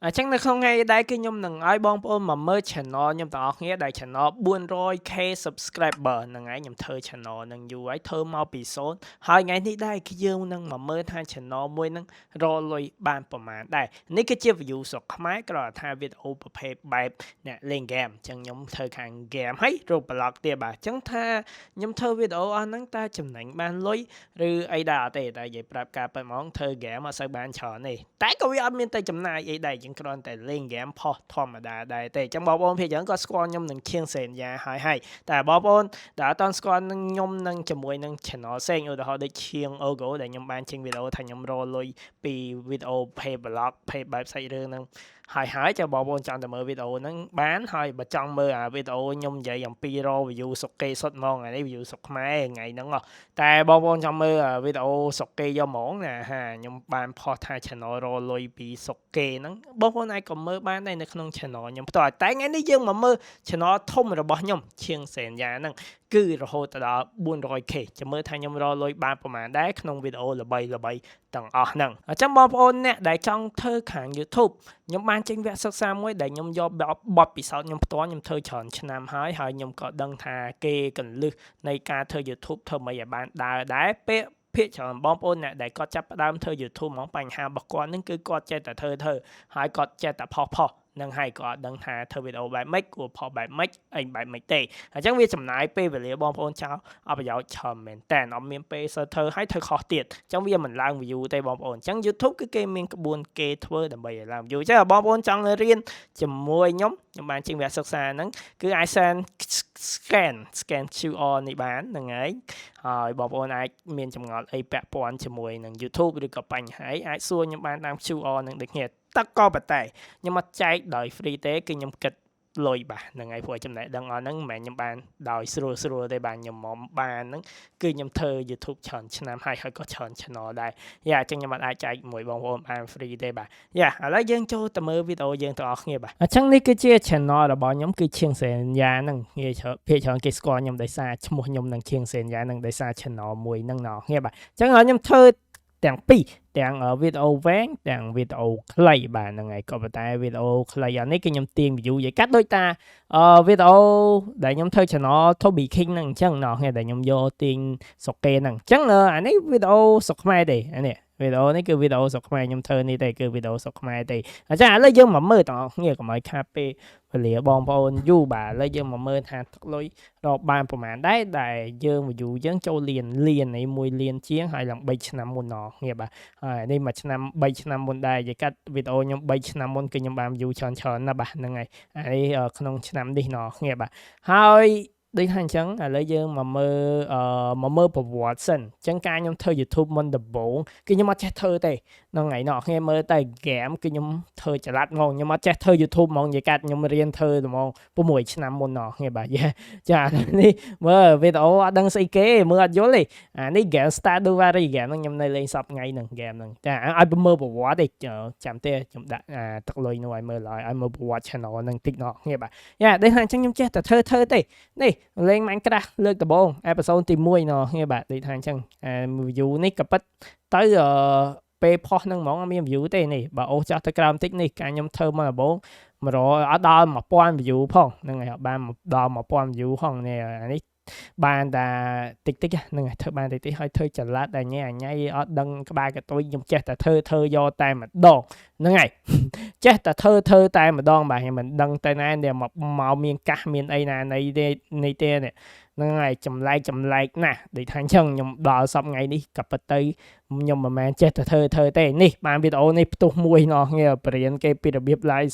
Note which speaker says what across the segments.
Speaker 1: ចឹងនៅក្នុងថ្ងៃដែរគឺខ្ញុំនឹងឲ្យបងប្អូនមកមើល channel ខ្ញុំទាំងអស់គ្នាដែល channel 400k subscriber ហ្នឹងហើយខ្ញុំធ្វើ channel ហ្នឹងយូរហើយធ្វើមកពី0ហើយថ្ងៃនេះដែរគឺយើងនឹងមកមើលថា channel មួយហ្នឹងរកលុយបានប្រមាណដែរនេះគឺជា view ស្រុកខ្មែរគ្រាន់តែថាវីដេអូប្រភេទបែបអ្នកលេង game ចឹងខ្ញុំធ្វើខាង game ហើយរូប blog ទៀតបាទចឹងថាខ្ញុំធ្វើវីដេអូអស់ហ្នឹងតើចំណេញបានលុយឬអីដែរអត់ទេតែនិយាយប្រាប់ការពិតហ្មងធ្វើ game អត់សូវបានច្រើនទេតែក៏វាអត់មានតែចំណាយអីដែរយើងគ្រាន់តែលេង game ផុសធម្មតាដែរទេចឹងបងប្អូនភាគច្រើនក៏ស្គាល់ខ្ញុំនឹងឈៀងសេនយ៉ាហើយតែបងប្អូនដែលអត់ទាន់ស្គាល់នឹងខ្ញុំនឹងជាមួយនឹង channel ផ្សេងឧទាហរណ៍ដូចឈៀង Ogo ដែលខ្ញុំបានចេញវីដេអូថាខ្ញុំរកលុយពីវីដេអូ pay blog pay បែបសាច់រឿងហ្នឹងហើយចាំបងប្អូនចង់ទៅមើលវីដេអូហ្នឹងបានហើយបើចង់មើលអាវីដេអូខ្ញុំនិយាយអំពីរក view សុកគេសុទ្ធហ្មងអានេះ view សុកខ្មែរថ្ងៃហ្នឹងតែបងប្អូនចង់មើលវីដេអូសុកគេយកហ្មងណាខ្ញុំបានផុសថា channel រកលុយពីសុកគេហ្នឹងបងប្អូនអាចក៏មើលបានដែរនៅក្នុង channel ខ្ញុំផ្ទាល់តែថ្ងៃនេះយើងមកមើល channel ធំរបស់ខ្ញុំឈៀងសែនយ៉ាហ្នឹងគឺរហូតដល់ 400k ចាំមើលថាខ្ញុំរកលុយបានប្រមាណដែរក្នុងវីដេអូល្បីៗទាំងអស់ហ្នឹងអញ្ចឹងបងប្អូនអ្នកដែលចង់ធ្វើខាង YouTube ខ្ញុំបានចេញវគ្គសិក្សាមួយដែលខ្ញុំយកបទពិសោធន៍ខ្ញុំផ្ទាល់ខ្ញុំធ្វើច្រើនឆ្នាំហើយខ្ញុំក៏ដឹងថាគេកន្លឹះនៃការធ្វើ YouTube ធ្វើមិនឲ្យបានដើរដែរពេលភាគច្រើនបងប្អូនអ្នកដែលគាត់ចាប់ផ្ដើមធ្វើ YouTube ហ្មងបញ្ហារបស់គាត់នឹងគឺគាត់ចេះតែធ្វើហើយគាត់ចេះតែផុសនឹងហើយក៏អត់ដឹងថាធ្វើវីដេអូបែបម៉េចគួរផុសបែបម៉េចអីបែបម៉េចទេអញ្ចឹងវាចំណាយពេលវេលាបងប្អូនចោលអត់ប្រយោជន៍ច្រើនមែនតែអត់មានពេលសើធ្វើហើយធ្វើខុសទៀតអញ្ចឹងវាមិនឡើង view ទេបងប្អូនអញ្ចឹង YouTube គឺគេមានក្បួនគេធ្វើដើម្បីឲ្យឡើង view អញ្ចឹងបងប្អូនចង់រៀនជាមួយខ្ញុំបានជាងវគ្គសិក្សាហ្នឹងគឺអាច scan QR នេះបានហ្នឹងហើយបងប្អូនអាចមានចម្ងល់អីពាក់ព័ន្ធជាមួយនឹង YouTube ឬក៏បញ្ហាអាចសួរខ្ញុំបានតាម QR នឹងដូចគ្នាតែក៏ប៉ុន្តែខ្ញុំអត់ចែកដោយ free ទេគឺខ្ញុំគិតលុយបាទហ្នឹងហើយព្រោះចំណេះដឹងអស់ហ្នឹងមិនមែនខ្ញុំបានដោយស្រួលទេបាទខ្ញុំមកបានហ្នឹងគឺខ្ញុំធ្វើ YouTube ច្រើនឆ្នាំហើយក៏ច្រើន channel ដែរអញ្ចឹងខ្ញុំអាចចែកមួយបងប្អូនបាន free ទេបាទឥឡូវយើងចូលទៅមើលវីដេអូយើងទាំងអស់គ្នាបាទអញ្ចឹងនេះគឺជា channel របស់ខ្ញុំគឺឈៀងសែនយ៉ាហ្នឹងភាគច្រើនគេស្គាល់ខ្ញុំដោយសារឈ្មោះខ្ញុំនឹងឈៀងសែនយ៉ាហ្នឹងដោយសារ channel មួយហ្នឹងណោះគ្នាបាទអញ្ចឹងខ្ញុំធ្វើទាំងពីរទាំងវីដេអូវែងទាំងវីដេអូខ្លីបាទហ្នឹងហើយក៏ប៉ុន្តែវីដេអូខ្លីអានេះគឺខ្ញុំទាញ view និយាយកាត់ដូចតាវីដេអូដែលខ្ញុំធ្វើ channel Toby King ហ្នឹងអញ្ចឹងណោះគ្នាដែលខ្ញុំយកទាញសុកគេហ្នឹងអញ្ចឹងអានេះវីដេអូសុកខ្មែរទេអានេះវីដេអូនេះគឺវីដេអូសុកខ្មែរខ្ញុំធ្វើនេះទេគឺវីដេអូសុកខ្មែរទេអញ្ចឹងឥឡូវយើងមកមើលទាំងអស់គ្នាកុំឲ្យខាតពេលវេលាបងប្អូនយូរបាទឥឡូវយើងមកមើលថាទឹកលុយរកបានប្រហែលដែរដែលយើង view យើងចូលលាននេះ1លានជាងហើយឡើង3ឆ្នាំមុនណោះគ្នាបាទហើយនេះមួយឆ្នាំ3ឆ្នាំមុនដែរនិយាយកាត់វីដេអូខ្ញុំ3ឆ្នាំមុនគឺខ្ញុំបាន view ច្រើនណាស់បាទហ្នឹងហើយនេះក្នុងឆ្នាំនេះណោះគ្នាបាទហើយដូចថាអញ្ចឹងឥឡូវយើងមកមើលប្រវត្តិសិនអញ្ចឹងការខ្ញុំធ្វើ YouTube មុនដំបូងគឺខ្ញុំអត់ចេះធ្វើទេហ្នឹងហើយណោះគ្នាមើលតែ game គឺខ្ញុំធ្វើចល័តហ្មងខ្ញុំអត់ចេះធ្វើ YouTube ហ្មងនិយាយកាត់ខ្ញុំរៀនធ្វើហ្មង6ឆ្នាំមុនណោះគ្នាបាទចានេះមើលវីដេអូអត់ដឹងស្អីគេមើលអត់យល់ទេអានេះ game Stardew Valley game ហ្នឹងខ្ញុំនៅលេងសប្ថ្ងៃហ្នឹង game ហ្នឹងចាឲ្យមើលប្រវត្តិទេចាំទេខ្ញុំដាក់ទឹកលុយនោះឲ្យមើលឲ្យមើលប្រវត្តិ channel ហ្នឹងតិចណោះគ្នាបាទដូចថាអញ្ចឹងខ្ញុំចេះតែធ្វើទេនេះលេង Minecraft លើកដំបូង episode ទី1ណោះគ្នាបាទដូចថាអញ្ចឹងview នេះក៏ប៉ិតទៅពេលផុសហ្នឹងហ្មងអត់មាន view ទេនេះបើអូសចាស់ទៅក្រោមតិចនេះការខ្ញុំធ្វើមកដំបូង100អត់ដល់ 1000 view ផងហ្នឹងហើយបានដល់ 1000 view ផងនេះអានេះបានតែតិចហ្នឹងហើយធ្វើបានតិចហើយធ្វើចល័តតែញ៉ៃអត់ដឹងក្បាលកតុយខ្ញុំចេះតែធ្វើយកតែម្ដងហ្នឹងហើយចេះតែធ្វើតែម្ដងបាទខ្ញុំមិនដឹងទៅណាមកមានកាសមានអីណានៃទេហ្នឹងហើយចម្លែកណាស់ដូចថាអញ្ចឹងខ្ញុំដល់សប្ថ្ងៃនេះក៏ពិតទៅខ្ញុំមិនមែនចេះតែធ្វើទេនេះបានវីដេអូនេះផ្ទុះមួយណោះគ្នាបរៀនគេពីរបៀប live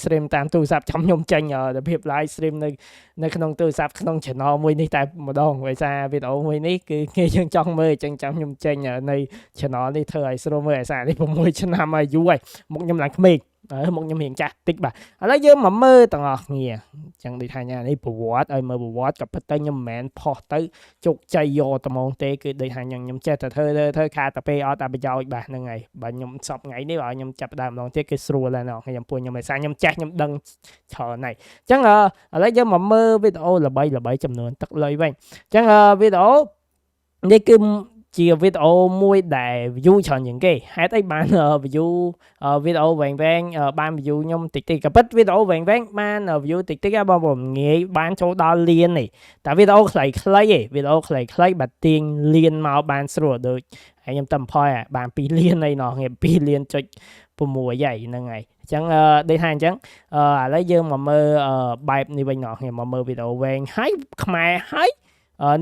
Speaker 1: stream តាមទូរស័ព្ទចាំខ្ញុំចេញរបៀប live stream នៅក្នុងទូរស័ព្ទក្នុង channel មួយនេះតែម្ដងដោយសារវីដេអូមួយនេះគឺគេយើងចង់មើលអញ្ចឹងចាំខ្ញុំចេញនៅ channel នេះធ្វើឲ្យស្រួលមើលដោយសារនេះ6ឆ្នាំហើយយូរហើយមុខខ្ញុំឡើងក្មេងមកខ្ញុំរៀងចាស់តិចបាទឥឡូវយើងមកមើលទាំងអស់គ្នាអញ្ចឹងដូចថានេះប្រវត្តិឲ្យមើលប្រវត្តិក៏ពិតទៅខ្ញុំមិនមែនផុសទៅជោគជ័យយកត្មងទេគឺដូចថាខ្ញុំចេះតែធ្វើខាតតែពេលអត់តែប្រយោជន៍បាទហ្នឹងហើយបើខ្ញុំសពថ្ងៃនេះបើខ្ញុំចាប់ដើមម្ដងទៀតគឺស្រួលហើយណោះខ្ញុំពួកខ្ញុំឯសារខ្ញុំចេះខ្ញុំដឹងច្រើនហើយអញ្ចឹងឥឡូវយើងមកមើលវីដេអូល្បីចំនួនទឹកលុយវិញអញ្ចឹងវីដេអូនេះគឺ ជាវីដេអូមួយដែល view ច្រើនជាងគេហេតុអីបាន view វីដេអូវែងៗបាន view ខ្ញុំតិចៗក៏ពិតវីដេអូវែងៗបាន view តិចៗបងប្អូនងាយបានចូលដល់លានទេតែវីដេអូខ្លីៗឯងវីដេអូខ្លីៗបើទាញលានមកបានស្រួលដូចហើយខ្ញុំតំផយបាន2លានអីណោះគ្នា2លានចុច6ហើយហ្នឹងហើយអញ្ចឹងដូចថាអញ្ចឹងឥឡូវយើងមកមើលបែបនេះវិញណោះគ្នាមកមើលវីដេអូវែងហើយខ្មែរហើយ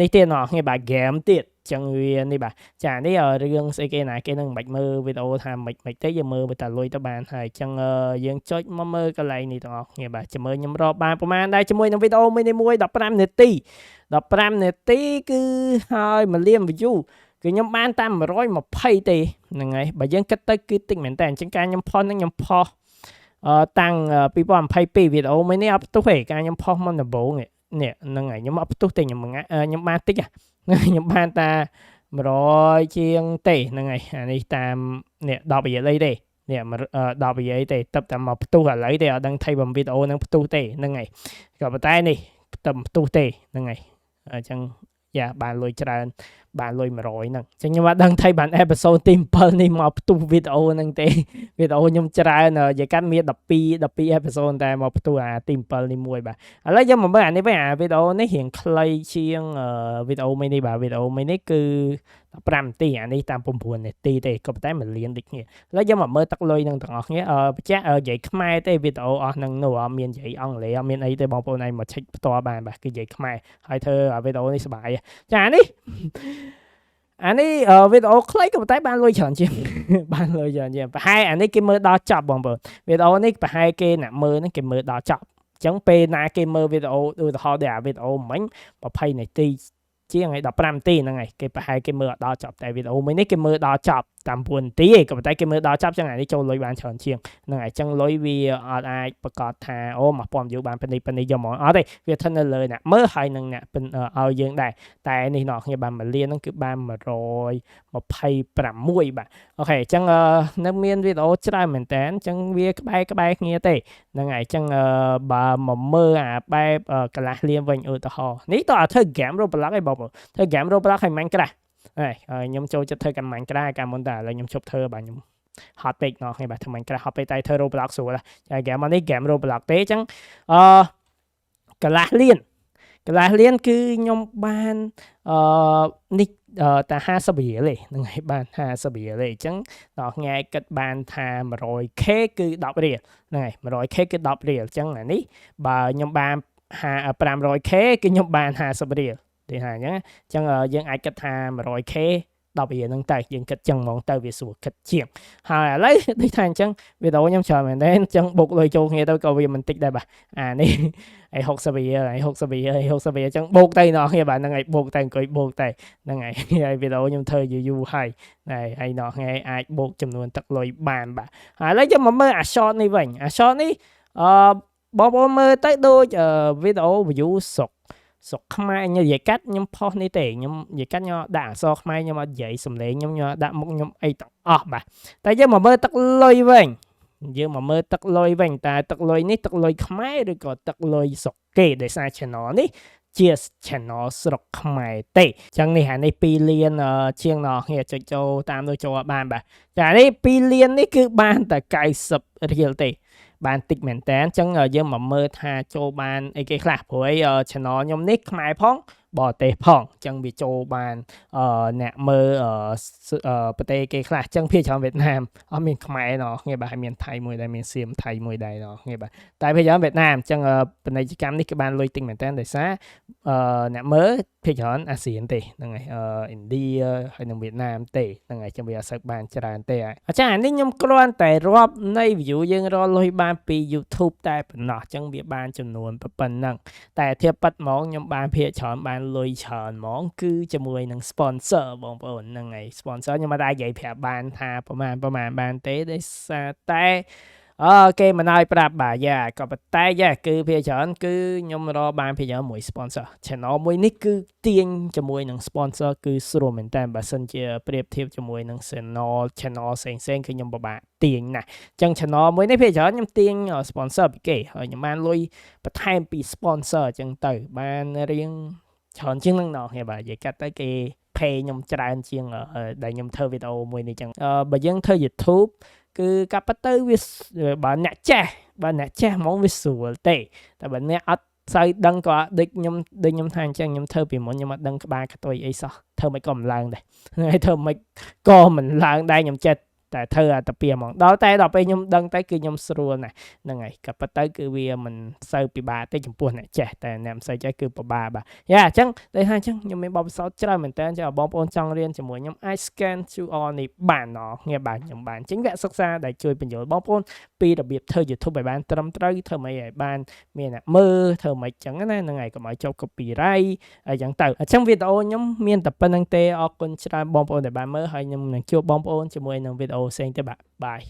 Speaker 1: នេះទៀតណោះគ្នាបាទ game ទៀតចឹងវានេះបាទចានេះរឿងស្អីគេណាគេនឹងមិនមើលវីដេអូថាមិនទេយើងមើលតែលុយទៅបានហើយចឹងយើងចុចមកមើលកន្លែងនេះទាំងអស់គ្នាបាទចាំមើលខ្ញុំរកបានប្រហែលដែរជាមួយនឹងវីដេអូមួយ15នាទី15នាទីគឺហើយ1លាន view គឺខ្ញុំបានតាម120ទេហ្នឹងហើយបើយើងគិតទៅគឺតិចមែនតើអញ្ចឹងការខ្ញុំផុសហ្នឹងខ្ញុំផុសតាំង2022វីដេអូមួយនេះអត់ផ្ទុះទេការខ្ញុំផុសមកដំបូងនេះហ្នឹងហើយខ្ញុំអត់ផ្ទុះទេខ្ញុំបានតិចខ្ញុំបានតា100ជាងទេហ្នឹងហើយអានេះតាមនេះ10រៀលអីទេនេះ10រៀលទេទឹកតែមកផ្ទុះឥឡូវទេអត់ដឹងថៃបំវីដេអូហ្នឹងផ្ទុះទេហ្នឹងហើយក៏ប៉ុន្តែនេះតែផ្ទុះទេហ្នឹងហើយអញ្ចឹងយ៉ាបានលុយច្រើនបានលុយ100ហ្នឹងអញ្ចឹងខ្ញុំអត់ដឹងថៃបានអេផ isode ទី7នេះមកផ្ទុះវីដេអូហ្នឹងទេវីដេអូខ្ញុំច្រើននិយាយកាត់មាន12អេផ isode តែមកផ្ទុះអាទី7នេះមួយបាទឥឡូវយើងមកមើលអានេះវិញអាវីដេអូនេះរៀងខ្លីជាងវីដេអូមួយនេះបាទវីដេអូមួយនេះគឺ15នាទីអានេះតាម9នាទីទេក៏ប៉ុន្តែ1លានដូចគ្នាឥឡូវយើងមកមើលទឹកលុយនឹងទាំងអស់គ្នាបញ្ជាក់និយាយខ្មែរទេវីដេអូអស់ហ្នឹងនោះអត់មាននិយាយអង់គ្លេសអត់មានអីទេបងប្អូនឯងមកឆិចផ្ទាល់បានបាទគឺនិយាយខ្មែរហើយធ្វើវីដេអូនេះសប្បាយចានេះវីដេអូខ្លីក៏ប៉ុន្តែបានលុយច្រើនជាងបានលុយច្រើនជាងប្រហែលអានេះគេមើលដល់ចប់បងប្អូនវីដេអូនេះប្រហែលគេអ្នកមើលហ្នឹងគេមើលដល់ចប់អញ្ចឹងពេលណាគេមើលវីដេអូឧទាហរណ៍ដូចអាវីដេអូមិញ20នាទីជាងឲ្យ15នាទីហ្នឹងហើយគេប្រហែលគេមើលដល់ចប់តែវីដេអូមួយនេះគេមើលដល់ចប់តាម9នាទីឯងក៏ប៉ុន្តែគេមើលដល់ចប់ចឹងអានេះចូលលុយបានច្រើនជាងហ្នឹងហើយចឹងលុយវាអត់អាចប្រកាសថាអូ1000 view បានប៉ុណ្នេះយកមកអត់ទេវាស្ថិតនៅលើអ្នកមើលហើយនឹងអ្នកឲ្យយើងដែរតែនេះណោះគ្នាបាន1លានហ្នឹងគឺបាន126បាទអូខេចឹងនៅមានវីដេអូច្រើនមែនតើចឹងវាក្បែរគ្នាទេហ្នឹងហើយចឹងបើមកមើលអាបែបកន្លះលានវិញឧទាហរណ៍នេះតើធ្វើ game Roblox ឯងបងប្អូនធ្វើ game Roblox ហើយ Minecraftហើយខ្ញុំចូលចិត្តធ្វើកាន់ Minecraft កាលមុនតែឥឡូវខ្ញុំឈប់ធ្វើបាទខ្ញុំហត់ពេកណោះគ្នាបាទធ្វើ Minecraft ហត់ពេកតែធ្វើ Roblox ស្រួលតែ game នេះ game Roblox ទេអញ្ចឹងកន្លះលានគឺខ្ញុំបាននេះតែ50រៀលទេហ្នឹងហើយបាន50រៀលទេអញ្ចឹងដល់ថ្ងៃគិតបានថា 100k គឺ10រៀលហ្នឹងហើយ 100k គឺ10រៀលអញ្ចឹងអានេះបើខ្ញុំបាន 500k គឺខ្ញុំបាន50រៀលទេថាអញ្ចឹងយើងអាចគិតថា 100k 10រៀលហ្នឹងតែយើងគិតចឹងហ្មងទៅវាស្រួលគិតជាងហើយឥឡូវដូចថាអញ្ចឹងវីដេអូខ្ញុំច្រើនមែនទេអញ្ចឹងបុកលុយចូលគ្នាទៅក៏វាមិនតិចដែរបាទអានេះឯ60រៀលឯ60រៀលអញ្ចឹងបូកទៅណោះគ្នាបាទហ្នឹងហើយបូកតែអង្គុយបូកតែហ្នឹងហើយវីដេអូខ្ញុំធ្វើយូរហើយហើយណោះថ្ងៃអាចបូកចំនួនទឹកលុយបានបាទហើយឥឡូវយើងមកមើលអា short នេះវិញអា short នេះបងប្អូនមើលទៅដូចវីដេអូ view ស្រុកខ្មែរនិយាយកាត់ខ្ញុំផុសនេះទេខ្ញុំនិយាយកាត់ខ្ញុំដាក់អក្សរខ្មែរខ្ញុំអត់និយាយសំឡេងខ្ញុំដាក់មុខខ្ញុំអីទាំងអស់បាទតែយើងមកមើលទឹកលុយវិញតែទឹកលុយនេះទឹកលុយខ្មែរឬក៏ទឹកលុយស្រុកគេដោយសារ channel នេះជា channel ស្រុកខ្មែរទេអញ្ចឹងនេះអានេះ2លានជាងណោះគ្នាចុចចូលតាមដូចចូលបានបាទចានេះ2លាននេះគឺបានតែ90រៀលទេបានតិចមែនតើអញ្ចឹងយើងមកមើលថាចូលបានអីគេខ្លះព្រោះអី channel ខ្ញុំនេះខ្មែរផងបរទេសផងអញ្ចឹងវាចូលបានអ្នកមើលប្រទេសគេខ្លះអញ្ចឹងភាគច្រើនវៀតណាមអត់មានខ្មែរណោះគ្នាបាទមានថៃមួយដែរមានសៀមថៃមួយដែរណោះគ្នាបាទតែភាគច្រើនវៀតណាមអញ្ចឹងពាណិជ្ជកម្មនេះគឺបានលុយតិចមែនតើដោយសារអ្នកមើលភាគច្រើនអាស៊ានទេហ្នឹងហើយឥណ្ឌាហើយនិងវៀតណាមទេហ្នឹងហើយចឹងវាអត់សូវបានច្រើនទេអញ្ចឹងអានេះខ្ញុំគ្រាន់តែរាប់នៃ view យើងរកលុយបានពី YouTube តែប៉ុណ្ណោះអញ្ចឹងវាបានចំនួនប៉ុណ្ណឹងតែធៀបប៉ាត់ហ្មងខ្ញុំបានភាគច្រើនបានលុយច្រើនហ្មងគឺជាមួយនឹង sponsor បងប្អូនហ្នឹងហើយ sponsor ខ្ញុំអត់អាចនិយាយប្រាប់បានថាប្រហែលបានទេដោយសារតែគេមិនឲ្យប្រាប់បាទយ៉ាក៏ប៉ុន្តែយ៉ាគឺភាគច្រើនគឺខ្ញុំរកបានភាគច្រើនមួយ sponsor channel មួយនេះគឺទាញជាមួយនឹង sponsor គឺស្រួលមែនតើបើសិនជាប្រៀបធៀបជាមួយនឹង channel ផ្សេងៗគឺខ្ញុំពិបាកទាញណាស់អញ្ចឹង channel មួយនេះភាគច្រើនខ្ញុំទាញ sponsor ពីគេហើយខ្ញុំបានលុយបន្ថែមពី sponsor អញ្ចឹងទៅបានរៀងច្រើនជាងនឹងណោះគេបាទនិយាយកាត់ទៅគេ ខ្ញុំច្រើនជាងដែលខ្ញុំធ្វើវីដេអូមួយនេះចឹងបើយើងធ្វើ YouTube គឺកាប់ពិតទៅវាបើអ្នកចេះហ្មងវាស្រួលទេតែបើអ្នកអត់ស្អីដឹងក៏ដូចខ្ញុំថាអញ្ចឹងខ្ញុំធ្វើពីមុនខ្ញុំអត់ដឹងក្បាលខ្ទុយអីសោះធ្វើមិនក៏មិនឡើងដែរហើយធ្វើមិនក៏មិនឡើងដែរខ្ញុំចេះតែធ្វើអាតាពីហ្មងដល់ពេលខ្ញុំដឹងទៅគឺខ្ញុំស្រួលណាស់ហ្នឹងហើយក៏ប៉ុន្តែគឺវាមិនសូវពិបាកទេចំពោះអ្នកចេះតែអ្នកមិនសូវចេះគឺពិបាកបាទយ៉ាអញ្ចឹងតែថាអញ្ចឹងខ្ញុំមានបទពិសោធន៍ច្រើនមែនតើចឹងបងប្អូនចង់រៀនជាមួយខ្ញុំអាច scan QR នេះបានងារបាទខ្ញុំបានចេញវគ្គសិក្សាដែលជួយបញ្យល់បងប្អូនពីរបៀបធ្វើ YouTube ឲ្យបានត្រឹមត្រូវធ្វើម៉េចឲ្យបានមានអ្នកមើលធ្វើម៉េចចឹងណាហ្នឹងហើយកុំឲ្យជាប់ copyright អញ្ចឹងទៅអញ្ចឹងវីដេអូខ្ញុំមានតែប៉ុណ្្នឹងទេអរគុណច្រើនបងប្អូនដែលបានមើលហើយខ្ញុំនឹងជួបបងប្អូនជាមួយនឹងវីដេអូផ្សេងទៀតបាទបាយ